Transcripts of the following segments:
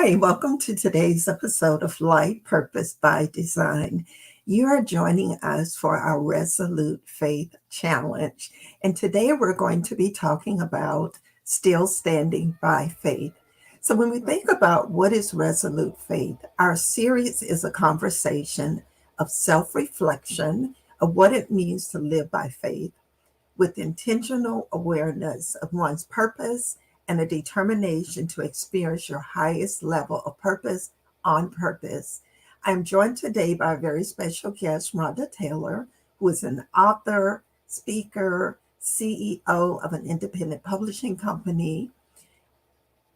Hi, welcome to today's episode of Life Purpose by Design. You are joining us for our Resolute Faith Challenge. And today we're going to be talking about still standing by faith. So, when we think about what is resolute faith, our series is a conversation of self reflection of what it means to live by faith with intentional awareness of one's purpose and a determination to experience your highest level of purpose on purpose. I'm joined today by a very special guest, Ronda Taylor, who is an author, speaker, CEO of an independent publishing company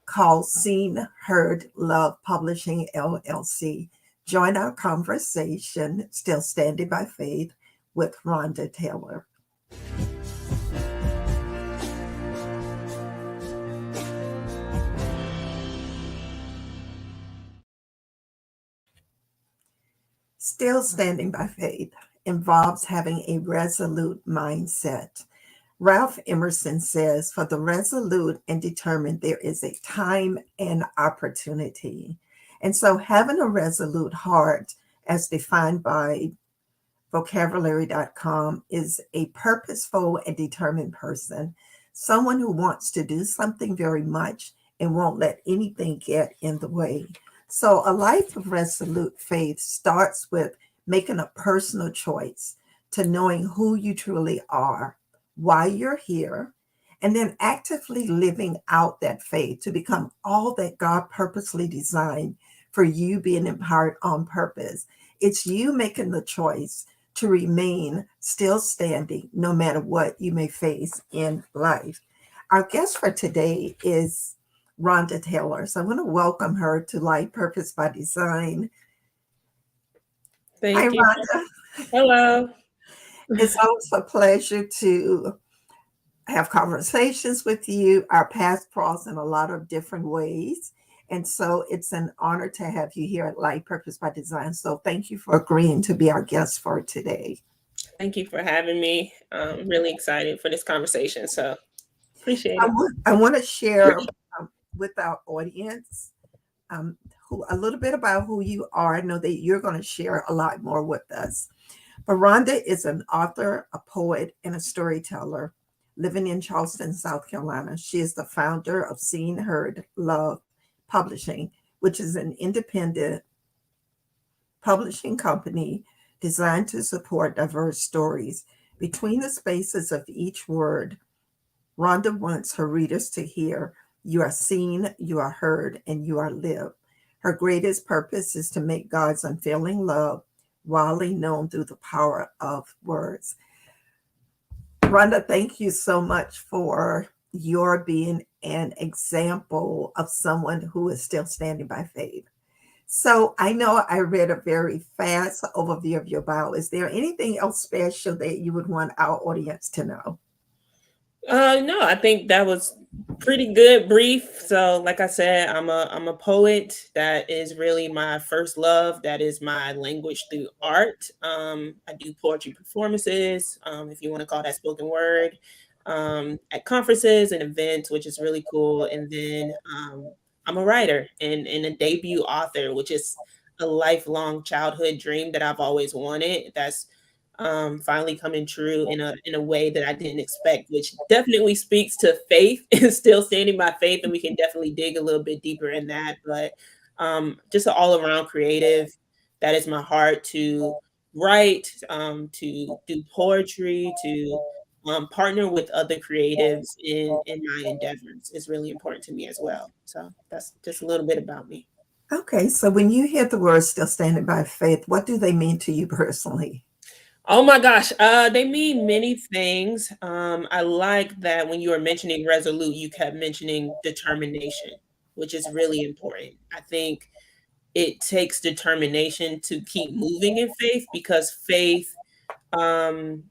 called Seen, Heard, Love Publishing LLC. Join our conversation, Still Standing by Faith, with Ronda Taylor. Still standing by faith involves having a resolute mindset. Ralph Emerson says, for the resolute and determined, there is a time and opportunity. And so, having a resolute heart, as defined by vocabulary.com, is a purposeful and determined person, someone who wants to do something very much and won't let anything get in the way. So, a life of resolute faith starts with making a personal choice to knowing who you truly are, why you're here, and then actively living out that faith to become all that God purposely designed for you being empowered on purpose. It's you making the choice to remain still standing no matter what you may face in life. Our guest for today is Ronda Taylor. So I want to welcome her to Life Purpose by Design. Hi, Thank you. Ronda. Hello. It's always a pleasure to have conversations with you. Our paths cross in a lot of different ways. And so it's an honor to have you here at Life Purpose by Design. So thank you for agreeing to be our guest for today. Thank you for having me. I'm really excited for this conversation. So appreciate it. I want to share with our audience um, a little bit about who you are. I know that you're going to share a lot more with us. But Ronda is an author, a poet, and a storyteller living in Charleston, South Carolina. She is the founder of Seen, Heard, Love Publishing, which is an independent publishing company designed to support diverse stories. Between the spaces of each word, Ronda wants her readers to hear you are seen, you are heard, and you are lived. Her greatest purpose is to make God's unfailing love widely known through the power of words. Ronda, thank you so much for your being an example of someone who is still standing by faith. So I know I read a very fast overview of your bio. Is there anything else special that you would want our audience to know? No, I think that was pretty good, brief. So, like I said, I'm a poet. That is really my first love. That is my language through art. I do poetry performances, if you want to call that spoken word, at conferences and events, which is really cool. And then I'm a writer and a debut author, which is a lifelong childhood dream that I've always wanted. That's finally coming true in a way that I didn't expect, which definitely speaks to faith and still standing by faith. And we can definitely dig a little bit deeper in that. But just an all around creative. That is my heart to write, to do poetry, to partner with other creatives in my endeavors is really important to me as well. So that's just a little bit about me. Okay, so when you hear the words still standing by faith, what do they mean to you personally? Oh my gosh, they mean many things. I like that when you were mentioning resolute, you kept mentioning determination, which is really important. I think it takes determination to keep moving in faith because faith, um,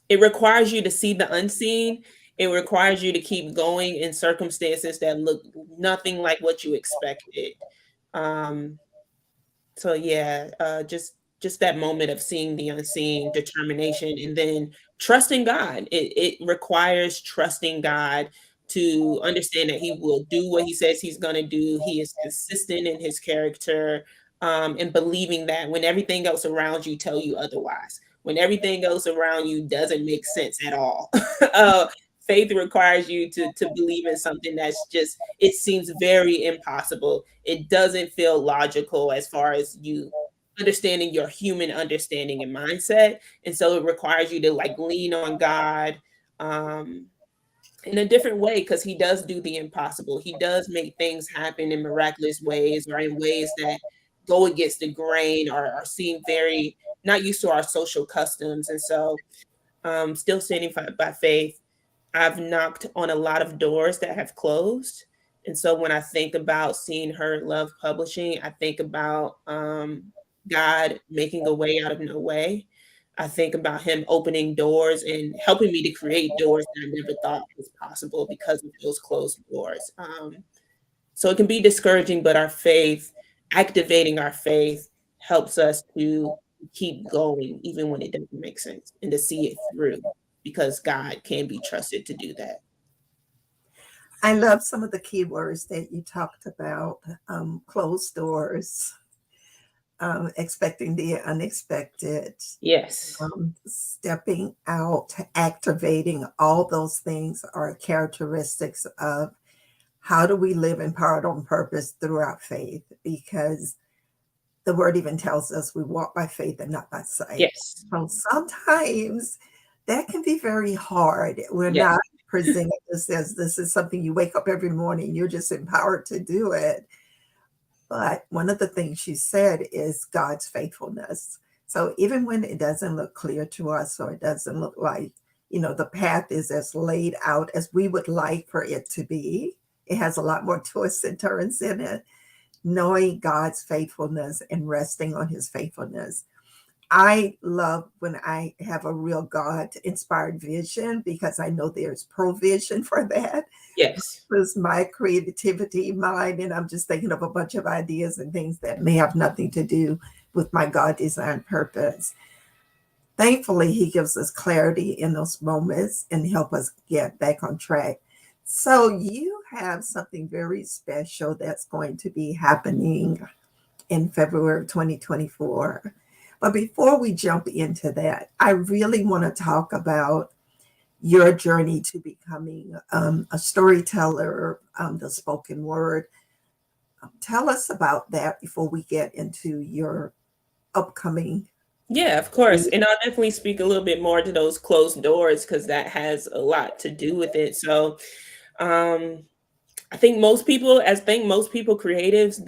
it requires you to see the unseen. It requires you to keep going in circumstances that look nothing like what you expected. Um, so yeah, just that moment of seeing the unseen, determination, and then trusting God. It requires trusting God to understand that he will do what he says he's going to do. He is consistent in his character, and believing that when everything else around you tell you otherwise, when everything else around you doesn't make sense at all. uh, Faith requires you to believe in something that's just, it seems very impossible. It doesn't feel logical as far as you understanding your human understanding and mindset. And so it requires you to like lean on God, um, in a different way, because he does do the impossible. He does make things happen in miraculous ways, or in ways that go against the grain, or seem very not used to our social customs. And so, still standing by faith. I've knocked on a lot of doors that have closed. And so when I think about seeing Her Love Publishing, I think about God making a way out of no way. I think about Him opening doors and helping me to create doors that I never thought was possible because of those closed doors. So it can be discouraging, but our faith, activating our faith, helps us to keep going even when it doesn't make sense, and to see it through, because God can be trusted to do that. I love some of the keywords that you talked about, closed doors, expecting the unexpected, Yes. stepping out, activating. All those things are characteristics of how do we live empowered on purpose through our faith, because the word even tells us we walk by faith and not by sight. Yes. So sometimes that can be very hard. We're Yes. not presented as this is something you wake up every morning, you're just empowered to do it. But one of the things she said is God's faithfulness. So even when it doesn't look clear to us, or it doesn't look like, the path is as laid out as we would like for it to be, it has a lot more twists and turns in it. Knowing God's faithfulness and resting on his faithfulness. I love when I have a real God inspired vision, because I know there's provision for that. Yes. It's my creativity mind, and I'm just thinking of a bunch of ideas and things that may have nothing to do with my God designed purpose. Thankfully, he gives us clarity in those moments and help us get back on track. So you have something very special that's going to be happening in February of 2024. But before we jump into that, I really want to talk about your journey to becoming a storyteller, the spoken word. Tell us about that before we get into your upcoming. Yeah, of course. And I'll definitely speak a little bit more to those closed doors, because that has a lot to do with it. So, um, I think most people creatives,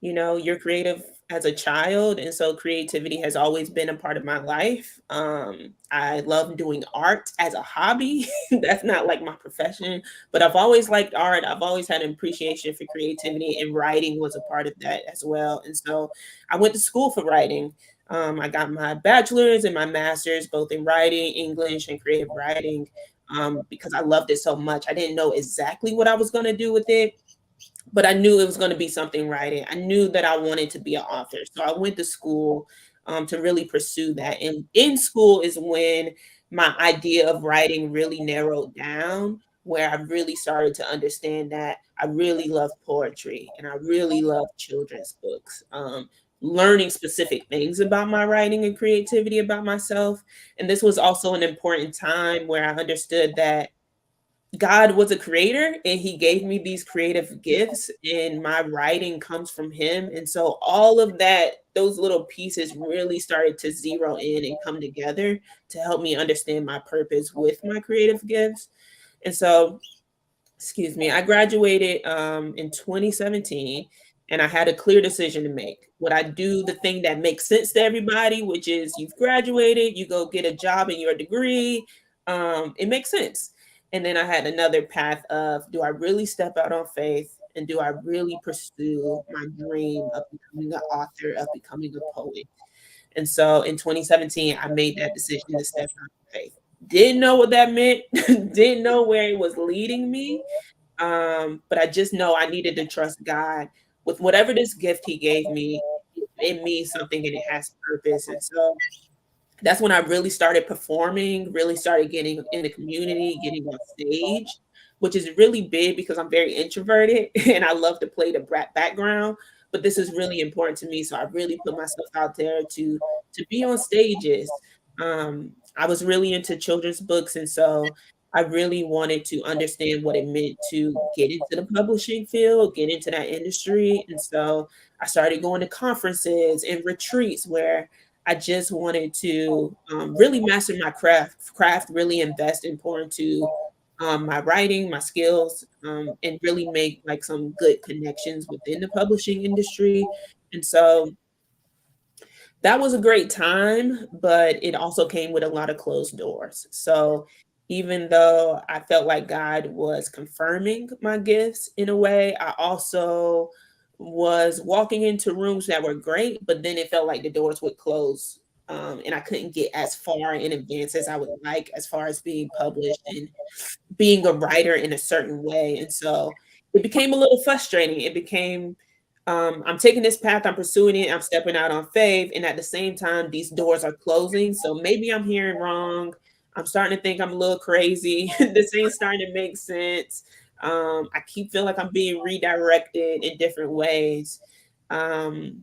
you're creative as a child. And so creativity has always been a part of my life. I love doing art as a hobby. That's not like my profession, but I've always liked art. I've always had an appreciation for creativity, and writing was a part of that as well. And so I went to school for writing. I got my bachelor's and my master's both in writing, English, and creative writing, because I loved it so much. I didn't know exactly what I was going to do with it, but I knew it was going to be something writing. I knew that I wanted to be an author. So I went to school, to really pursue that. And in school is when my idea of writing really narrowed down, where I really started to understand that I really love poetry and I really love children's books. Learning specific things about my writing and creativity about myself. And this was also an important time where I understood that God was a creator and he gave me these creative gifts, and my writing comes from him. And so all of that, those little pieces really started to zero in and come together to help me understand my purpose with my creative gifts. And so, excuse me, I graduated in 2017, and I had a clear decision to make. Would I do the thing that makes sense to everybody, which is you've graduated, you go get a job in your degree, it makes sense. And then I had another path of, do I really step out on faith, and do I really pursue my dream of becoming an author, of becoming a poet? And so in 2017, I made that decision to step out on faith. Didn't know what that meant, didn't know where it was leading me, but I just know I needed to trust God with whatever this gift He gave me. It means something and it has purpose. And so that's when I really started performing, really started getting in the community, getting on stage. which is really big because I'm very introverted and I love to play the background. But this is really important to me, so I really put myself out there to be on stages. I was really into children's books, and so I really wanted to understand what it meant to get into the publishing field, get into that industry. And so I started going to conferences and retreats where I just wanted to really master my craft, really invest and pour into my writing, my skills, and really make like some good connections within the publishing industry. And so that was a great time, but it also came with a lot of closed doors. So even though I felt like God was confirming my gifts in a way, I also was walking into rooms that were great, but then it felt like the doors would close. And I couldn't get as far in advance as I would like, as far as being published and being a writer in a certain way. And so it became a little frustrating. It became, I'm taking this path, I'm pursuing it, I'm stepping out on faith. And at the same time, these doors are closing. So maybe I'm hearing wrong. I'm starting to think I'm a little crazy. This ain't starting to make sense. I keep feeling like I'm being redirected in different ways. Um,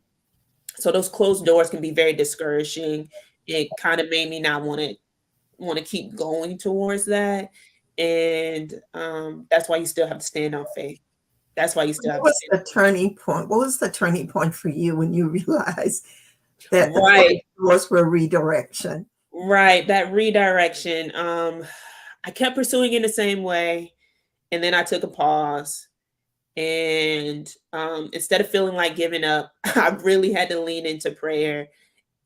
so those closed doors can be very discouraging. It kind of made me not want to keep going towards that. And that's why you still have to stand on faith. That's why you still What have to was stand. the turning point? What was the turning point for you when you realized that the closed Right, doors were redirection? right. That redirection. I kept pursuing in the same way, and then I took a pause. And instead of feeling like giving up, I really had to lean into prayer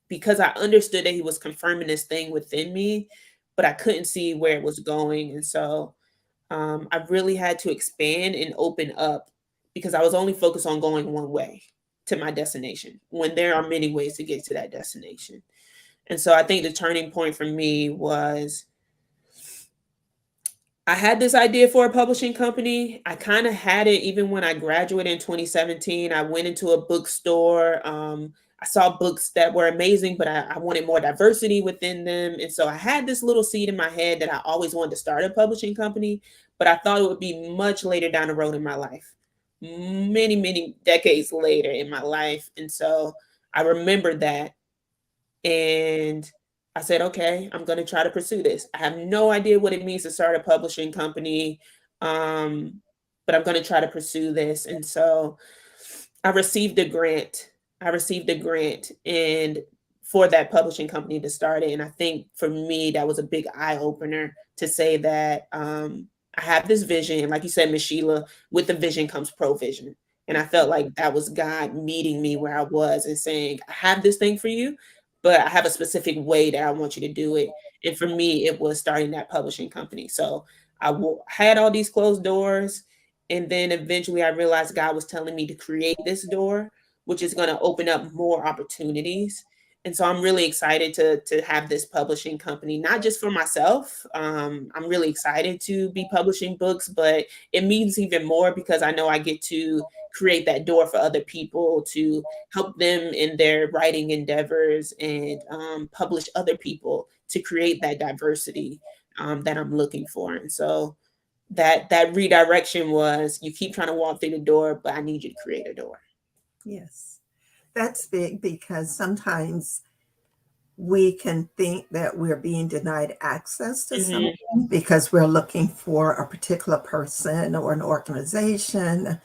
because I understood that He was confirming this thing within me, but I couldn't see where it was going. And so I really had to expand and open up because I was only focused on going one way to my destination when there are many ways to get to that destination. And so I think the turning point for me was I had this idea for a publishing company. I kind of had it even when I graduated in 2017. I went into a bookstore. I saw books that were amazing, but I wanted more diversity within them. And so I had this little seed in my head that I always wanted to start a publishing company, but I thought it would be much later down the road in my life, many, many decades later in my life. And so I remembered that and I said, okay, I'm going to try to pursue this. I have no idea what it means to start a publishing company, um, but I'm going to try to pursue this. And so I received a grant. I received a grant and for that publishing company to start it. And I think for me, that was a big eye opener to say that I have this vision. Like you said, Miss Sheila, with the vision comes provision. And I felt like that was God meeting me where I was and saying, I have this thing for you, but I have a specific way that I want you to do it. And for me, it was starting that publishing company. So had all these closed doors. And then eventually I realized God was telling me to create this door, which is going to open up more opportunities. And so I'm really excited to have this publishing company, not just for myself. I'm really excited to be publishing books, but it means even more because I know I get to create that door for other people to help them in their writing endeavors and publish other people to create that diversity that I'm looking for. And so that redirection was you keep trying to walk through the door, but I need you to create a door. Yes, that's big because sometimes we can think that we're being denied access to Hmm. something because we're looking for a particular person or an organization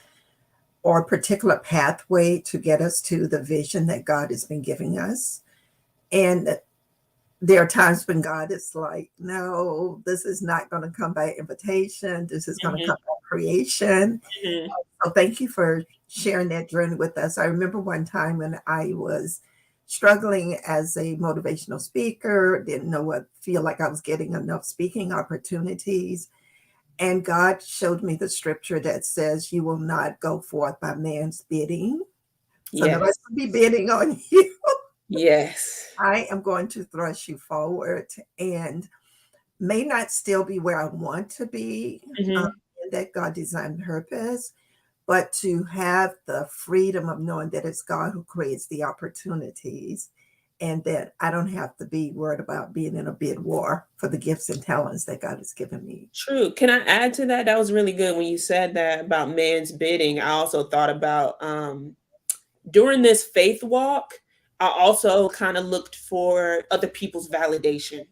or a particular pathway to get us to the vision that God has been giving us. And there are times when God is like, no, this is not going to come by invitation. This is going to Hmm. come by creation. Hmm. So thank you for sharing that journey with us. I remember one time when I was struggling as a motivational speaker, didn't know what, feel like I was getting enough speaking opportunities. And God showed me the scripture that says, you will not go forth by man's bidding. So nobody's Yes. going to be bidding on you. Yes. I am going to thrust you forward and may not still be where I want to be um, Hmm. in that God designed purpose, but to have the freedom of knowing that it's God who creates the opportunities and that I don't have to be worried about being in a bid war for the gifts and talents that God has given me. True. Can I add to that? That was really good when you said that about man's bidding. I also thought about during this faith walk, I also kind of looked for other people's validation.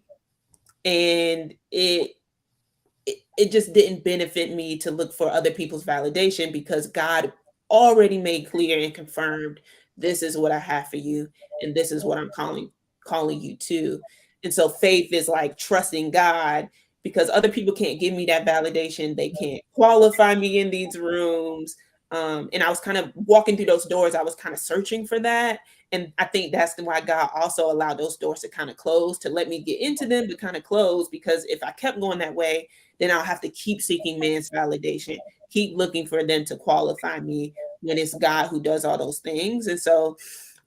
And it just didn't benefit me to look for other people's validation because God already made clear and confirmed this is what I have for you and this is what I'm calling you to. And so faith is like trusting God because other people can't give me that validation. They can't qualify me in these rooms. And I was kind of walking through those doors. I was kind of searching for that. And I think that's why God also allowed those doors to kind of close to let me get into them, to kind of close. Because if I kept going that way, then I'll have to keep seeking man's validation, keep looking for them to qualify me when it's God who does all those things. And so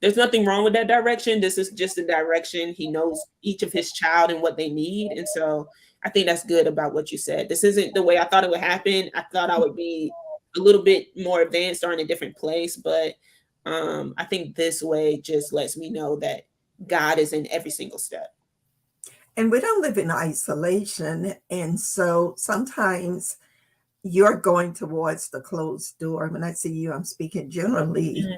there's nothing wrong with that direction. This is just a direction. He knows each of his child and what they need. And so I think that's good about what you said. This isn't the way I thought it would happen. I thought I would be a little bit more advanced or in a different place, but I think this way just lets me know that God is in every single step. And we don't live in isolation. And so sometimes you're going towards the closed door. When I see you, I'm speaking generally. Mhm.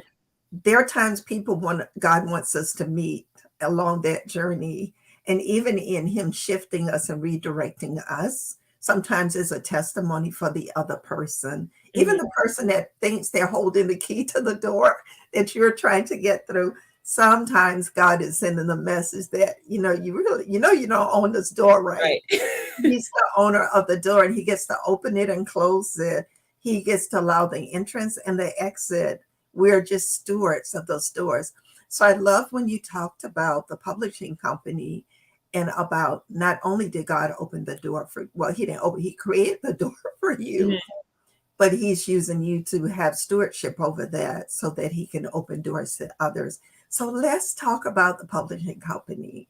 There are times people want God wants us to meet along that journey. And even in him shifting us and redirecting us, sometimes it's a testimony for the other person. Even Mhm. the person that thinks they're holding the key to the door that you're trying to get through. Sometimes God is sending a message that, you really, you don't own this door, right? Right. He's the owner of the door and he gets to open it and close it. He gets to allow the entrance and the exit. We're just stewards of those doors. So I love when you talked about the publishing company and about not only did God open the door for, well, he didn't open, he created the door for you, Mhm. but he's using you to have stewardship over that so that he can open doors to others. So let's talk about the publishing company.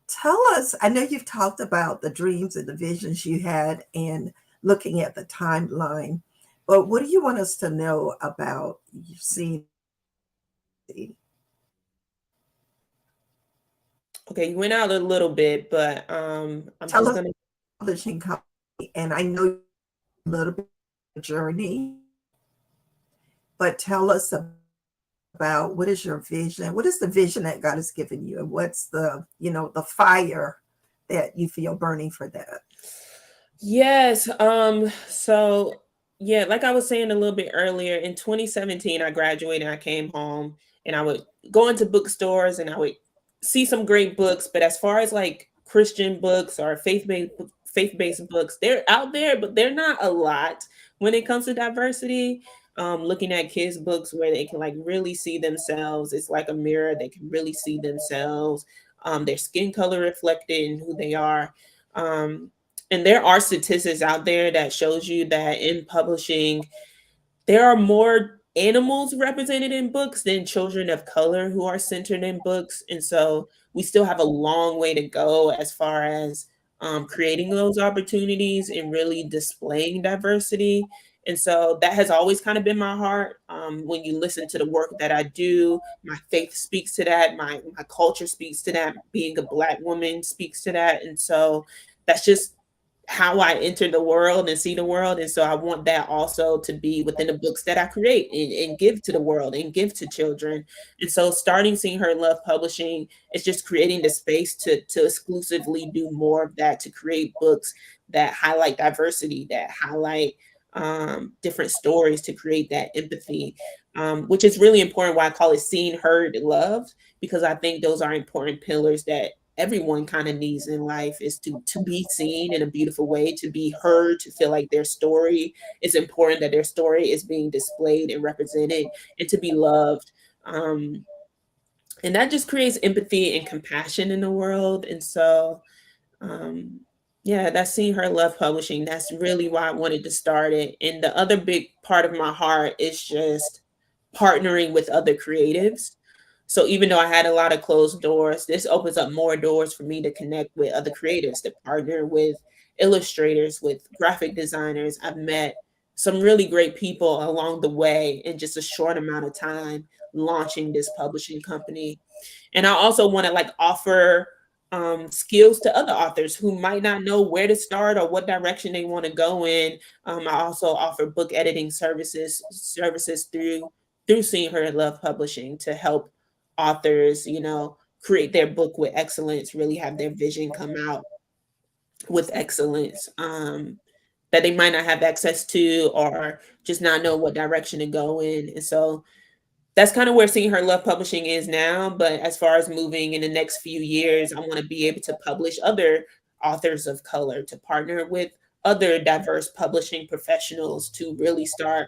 Tell us, I know you've talked about the dreams and the visions you had and looking at the timeline, but what do you want us to know about you seeing? Okay, you went out a little bit, but I'm Tell just us gonna. publishing company, and I know a little bit of journey, but tell us about what is your vision? What is the vision that God has given you? And what's the fire that you feel burning for that? Yes. So yeah, like I was saying a little bit earlier, in 2017, I graduated, I came home and I would go into bookstores and I would see some great books. But as far as like Christian books or faith-based books, they're out there, but they're not a lot when it comes to diversity. Looking at kids' books where they can like really see themselves, it's like a mirror, they can really see themselves, their skin color reflected in who they are. Um, and there are statistics out there that shows you that in publishing there are more animals represented in books than children of color who are centered in books. And so we still have a long way to go as far as creating those opportunities and really displaying diversity. And so that has always kind of been my heart. When you listen to the work that I do, my faith speaks to that, my culture speaks to that, being a Black woman speaks to that. And so that's just how I enter the world and see the world. And so I want that also to be within the books that I create and give to the world and give to children. And so starting Seeing Her Love Publishing is just creating the space to exclusively do more of that, to create books that highlight diversity, that highlight different stories, to create that empathy, which is really important. Why I call it seen, heard, loved, because I think those are important pillars that everyone kind of needs in life, is to be seen in a beautiful way, to be heard, to feel like their story is important, that their story is being displayed and represented, and to be loved. Um, and that just creates empathy and compassion in the world. And so um, yeah, that's Seeing Her Love Publishing. That's really why I wanted to start it. And the other big part of my heart is just partnering with other creatives. So even though I had a lot of closed doors, this opens up more doors for me to connect with other creatives, to partner with illustrators, with graphic designers. I've met some really great people along the way in just a short amount of time, launching this publishing company. And I also want to like offer skills to other authors who might not know where to start or what direction they want to go in. I also offer book editing services through Seeing Her Love Publishing to help authors, create their book with excellence, really have their vision come out with excellence, that they might not have access to or just not know what direction to go in. And so that's kind of where Seeing Her Love Publishing is now. But as far as moving in the next few years, I want to be able to publish other authors of color, to partner with other diverse publishing professionals to really start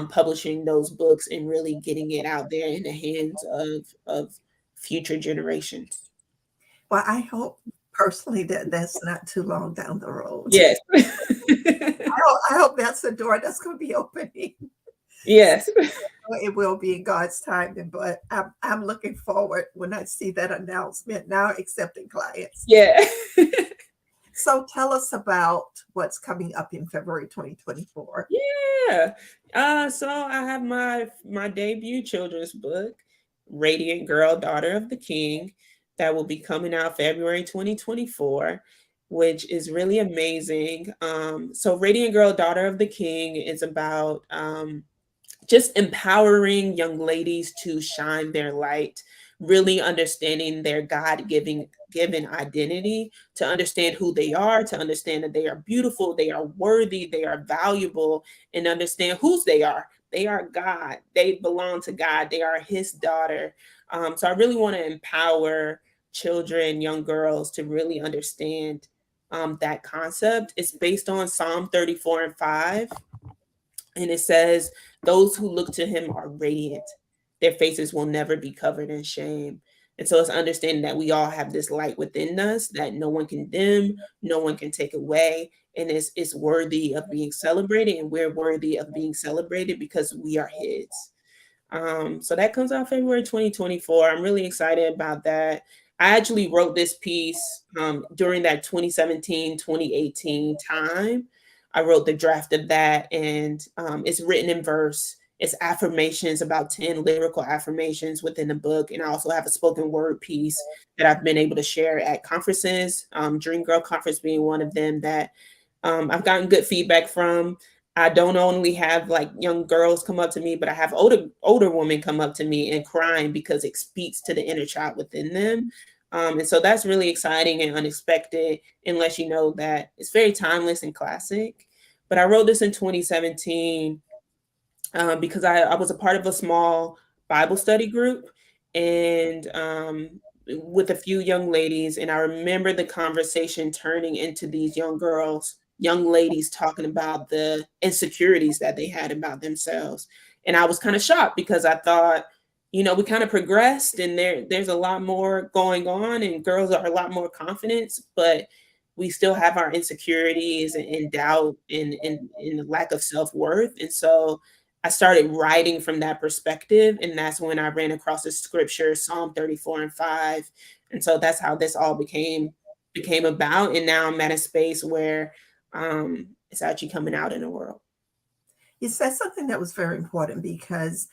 publishing those books and really getting it out there in the hands of future generations. Well, I hope personally that that's not too long down the road. Yes. I hope that's the door that's going to be opening. Yes. It will be in God's time, but I'm looking forward when I see that announcement now accepting clients. Yeah. So tell us about what's coming up in February 2024. Yeah. So I have my debut children's book, Radiant Girl, Daughter of the King, that will be coming out February 2024, which is really amazing. So Radiant Girl, Daughter of the King is about just empowering young ladies to shine their light, really understanding their God given identity, to understand who they are, to understand that they are beautiful, they are worthy, they are valuable, and understand whose they are. They are God. They belong to God. They are His daughter. So I really want to empower children, young girls, to really understand that concept. It's based on Psalm 34:5, and it says, "Those who look to him are radiant. Their faces will never be covered in shame." And so it's understanding that we all have this light within us that no one can dim, no one can take away, and it's worthy of being celebrated, and we're worthy of being celebrated because we are his. So that comes out February 2024. I'm really excited about that. I actually wrote this piece during that 2017, 2018 time. I wrote the draft of that, and it's written in verse. It's affirmations, about 10 lyrical affirmations within the book. And I also have a spoken word piece that I've been able to share at conferences, Dream Girl Conference being one of them, that I've gotten good feedback from. I don't only have like young girls come up to me, but I have older women come up to me and crying because it speaks to the inner child within them. And so that's really exciting and unexpected, and lets you know that it's very timeless and classic. But I wrote this in 2017 because I was a part of a small Bible study group, and with a few young ladies. And I remember the conversation turning into these young ladies talking about the insecurities that they had about themselves. And I was kind of shocked because I thought, we kind of progressed, and there's a lot more going on, and girls are a lot more confident, but we still have our insecurities and doubt and lack of self-worth. And so I started writing from that perspective. And that's when I ran across the scripture, Psalm 34:5. And so that's how this all became about. And now I'm at a space where it's actually coming out in the world. You said something that was very important because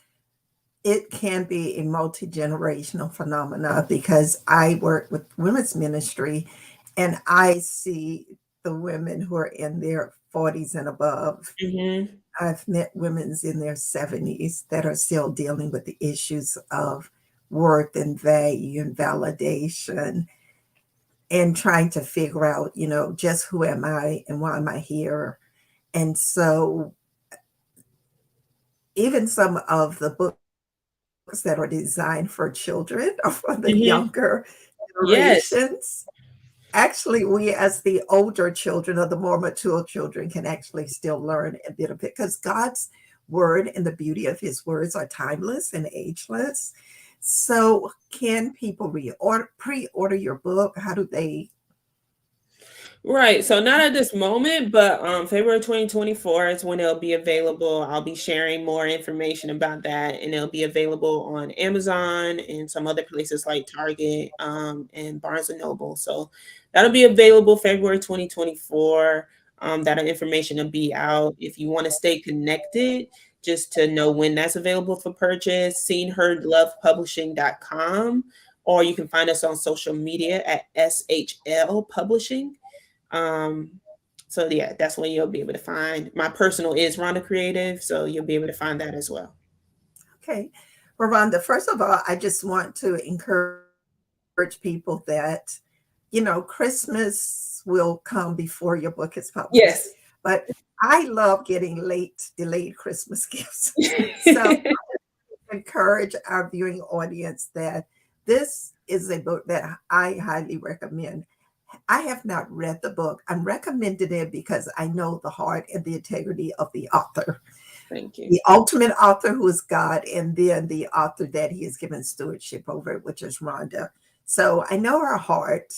it can be a multi-generational phenomena, because I work with women's ministry and I see the women who are in their 40s and above. Hmm. I've met women in their 70s that are still dealing with the issues of worth and value and validation, and trying to figure out, just who am I and why am I here? And so even some of the books that are designed for children or for the Hmm. younger Yes. generations, actually, we as the older children or the more mature children can actually still learn a bit of it, because God's word and the beauty of his words are timeless and ageless. So can people pre-order your book? How do they? Right. So not at this moment, but February 2024 is when it'll be available. I'll be sharing more information about that, and it'll be available on Amazon and some other places like Target and Barnes and Noble. So that'll be available February 2024. That information will be out. If you want to stay connected, just to know when that's available for purchase. SeenHeardLovePublishing.com, or you can find us on social media at SHL Publishing. Um, so yeah, that's when you'll be able to find my personal is Ronda Creative, so you'll be able to find that as well. Okay. Well, Rhonda, first of all, I just want to encourage people that, Christmas will come before your book is published. Yes. But I love getting delayed Christmas gifts. So encourage our viewing audience that this is a book that I highly recommend. I have not read the book. I'm recommending it because I know the heart and the integrity of the author, Thank you. the ultimate author who is God, and then the author that he has given stewardship over, which is Rhonda. So I know her heart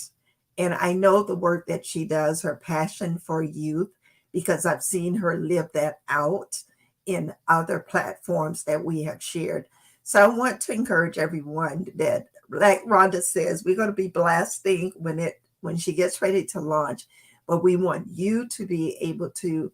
and I know the work that she does, her passion for youth, because I've seen her live that out in other platforms that we have shared. So I want to encourage everyone that, like Rhonda says, we're going to be blasting when she gets ready to launch, but we want you to be able to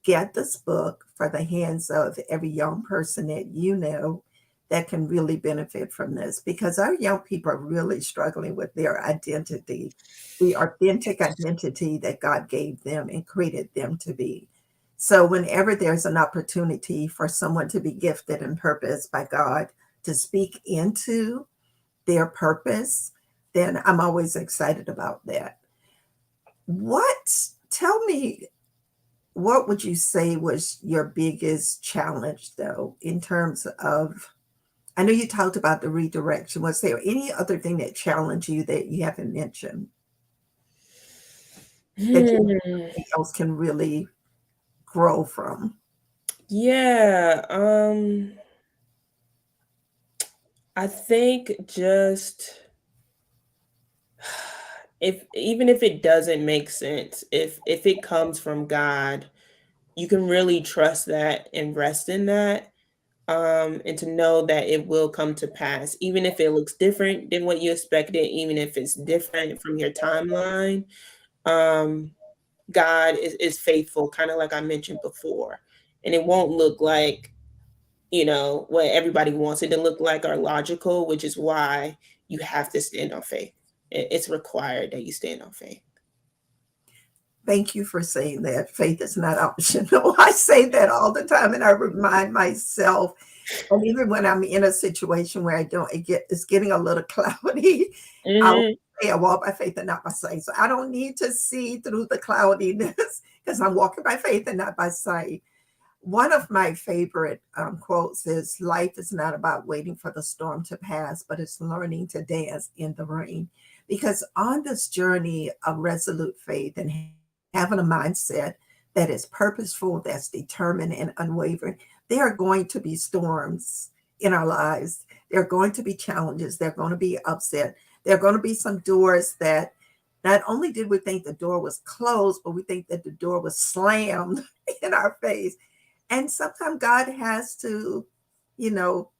get this book for the hands of every young person that that can really benefit from this, because our young people are really struggling with their identity, the authentic identity that God gave them and created them to be. So whenever there's an opportunity for someone to be gifted and purposed by God to speak into their purpose, then I'm always excited about that. Tell me, what would you say was your biggest challenge, though, in terms of, I know you talked about the redirection. Was there any other thing that challenged you that you haven't mentioned that Hmm. else can really grow from? Yeah. I think just if even if it doesn't make sense, if it comes from God, you can really trust that and rest in that. And to know that it will come to pass, even if it looks different than what you expected, even if it's different from your timeline. Um, God is faithful, kind of like I mentioned before, and it won't look like what everybody wants it to look like or logical, which is why you have to stand on faith. It's required that you stand on faith. Thank you for saying that. Faith is not optional. I say that all the time, and I remind myself. And even when I'm in a situation where it's getting a little cloudy, I'll Hmm. say I walk by faith and not by sight. So I don't need to see through the cloudiness because I'm walking by faith and not by sight. One of my favorite quotes is, life is not about waiting for the storm to pass, but it's learning to dance in the rain. Because on this journey of resolute faith and having a mindset that is purposeful, that's determined and unwavering, there are going to be storms in our lives. There are going to be challenges. There are going to be upset. There are going to be some doors that not only did we think the door was closed, but we think that the door was slammed in our face. And sometimes God has to, you know,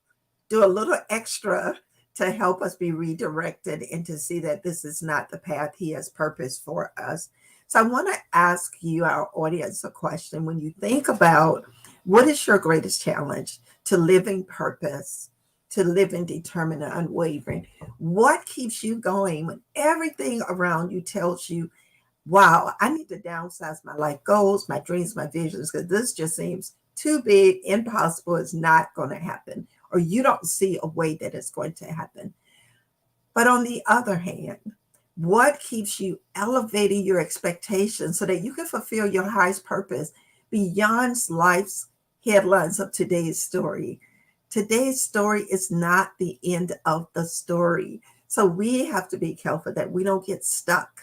do a little extra to help us be redirected and to see that this is not the path He has purposed for us. So I want to ask you, our audience, a question. When you think about what is your greatest challenge to living purpose, to living determined and unwavering, what keeps you going when everything around you tells you, wow, I need to downsize my life goals, my dreams, my visions, because this just seems too big, impossible, it's not going to happen, or you don't see a way that it's going to happen. But on the other hand, what keeps you elevating your expectations so that you can fulfill your highest purpose beyond life's headlines of today's story? Today's story is not the end of the story. So we have to be careful that we don't get stuck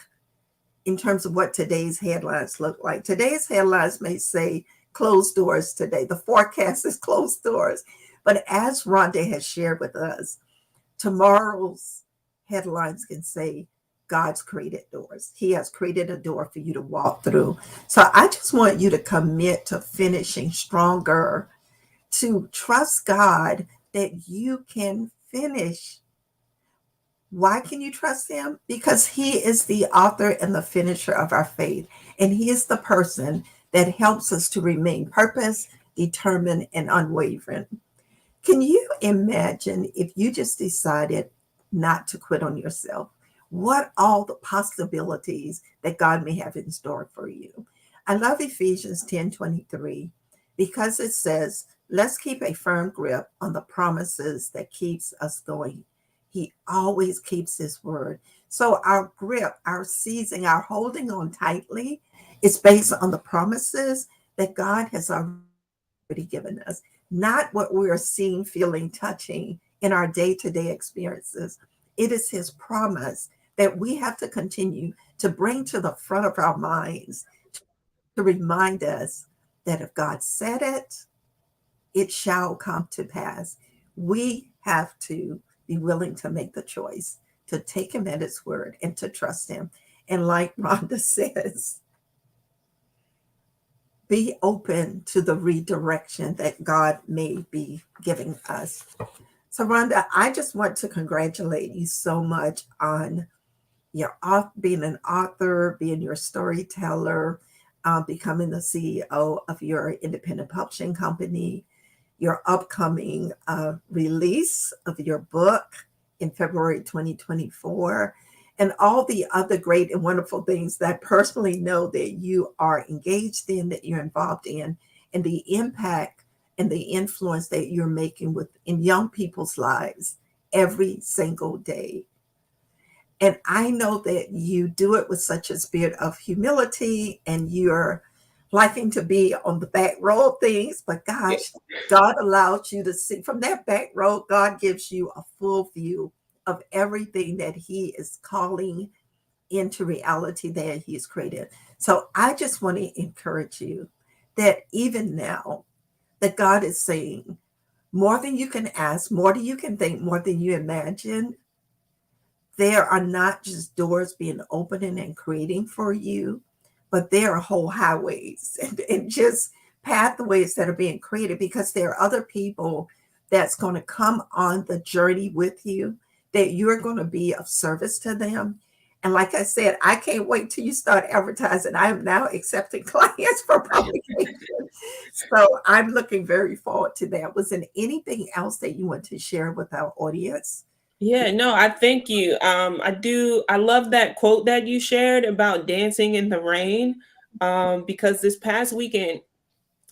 in terms of what today's headlines look like. Today's headlines may say closed doors today. The forecast is closed doors. But as Rhonda has shared with us, tomorrow's headlines can say God's created doors. He has created a door for you to walk through. So I just want you to commit to finishing stronger, to trust God that you can finish. Why can you trust Him? Because He is the author and the finisher of our faith. And He is the person that helps us to remain purpose, determined, and unwavering. Can you imagine if you just decided not to quit on yourself? What all the possibilities that God may have in store for you. I love Ephesians 10:23 because it says, let's keep a firm grip on the promises that keeps us going. He always keeps his word. So our grip, our seizing, our holding on tightly is based on the promises that God has already given us, not what we are seeing, feeling, touching in our day to day experiences. It is His promise that we have to continue to bring to the front of our minds to remind us that if God said it, it shall come to pass. We have to be willing to make the choice to take Him at His word and to trust Him. And like Rhonda says, be open to the redirection that God may be giving us. So, Rhonda, I just want to congratulate you so much on your being an author, being your storyteller, becoming the CEO of your independent publishing company, your upcoming release of your book in February 2024, and all the other great and wonderful things that I personally know that you are engaged in, that you're involved in, and the impact and the influence that you're making in young people's lives every single day. And I know that you do it with such a spirit of humility, and you're liking to be on the back row of things, but gosh, God allows you to see from that back row. God gives you a full view of everything that He is calling into reality that He's created. So I just want to encourage you that even now, that God is saying more than you can ask, more than you can think, more than you imagine. There are not just doors being opening and creating for you, but there are whole highways and just pathways that are being created because there are other people that's going to come on the journey with you, that you're going to be of service to them. And like I said, I can't wait till you start advertising. I am now accepting clients for publication. So I'm looking very forward to that. Was there anything else that you want to share with our audience? Yeah, no, I thank you. I love that quote that you shared about dancing in the rain. Because this past weekend,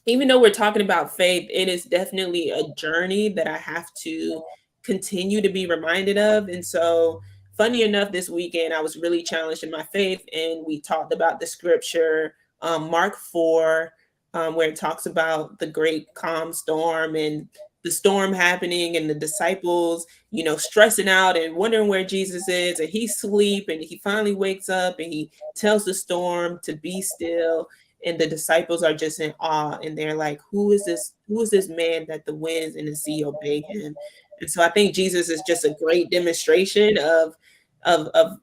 even though we're talking about faith, it is definitely a journey that I have to continue to be reminded of. And so, funny enough, this weekend I was really challenged in my faith, and we talked about the scripture, Mark 4, where it talks about the great calm storm and the storm happening, and the disciples, stressing out and wondering where Jesus is, and he's asleep, and he finally wakes up and he tells the storm to be still, and the disciples are just in awe, and they're like, who is this man that the winds and the sea obey him? And so I think Jesus is just a great demonstration of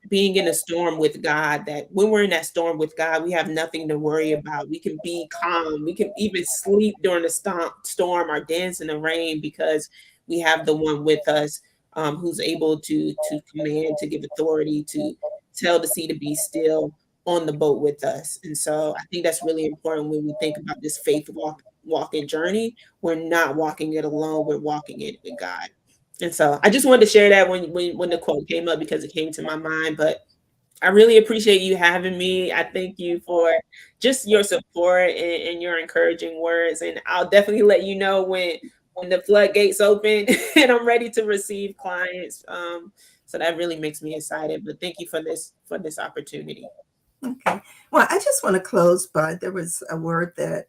being in a storm with God, that when we're in that storm with God, we have nothing to worry about. We can be calm. We can even sleep during the storm or dance in the rain because we have the one with us, who's able to command, to give authority, to tell the sea to be still on the boat with us. And so I think that's really important when we think about this faith walking journey. We're not walking it alone, we're walking it with God. And so I just wanted to share that when the quote came up, because it came to my mind. But I really appreciate you having me. I thank you for just your support and your encouraging words. And I'll definitely let you know when the floodgates open and I'm ready to receive clients. So that really makes me excited. But thank you for this opportunity. Okay. Well, I just want to close by there was a word that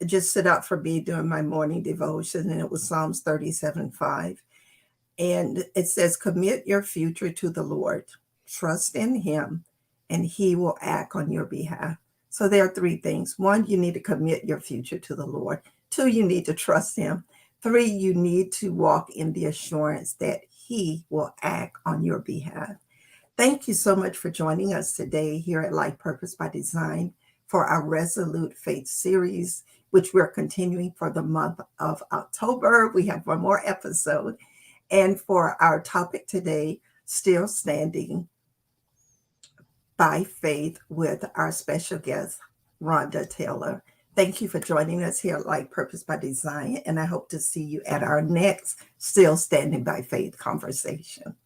just stood out for me during my morning devotion, and it was Psalms 37:5. And it says, commit your future to the Lord, trust in Him, and He will act on your behalf. So there are three things. One, you need to commit your future to the Lord. Two, you need to trust Him. Three, you need to walk in the assurance that He will act on your behalf. Thank you so much for joining us today here at Life Purpose by Design for our Resolute Faith series, which we're continuing for the month of October. We have one more episode. And for our topic today, still standing by faith with our special guest, Rhonda Taylor. Thank you for joining us here at Light Purpose by Design, and I hope to see you at our next Still Standing by Faith conversation.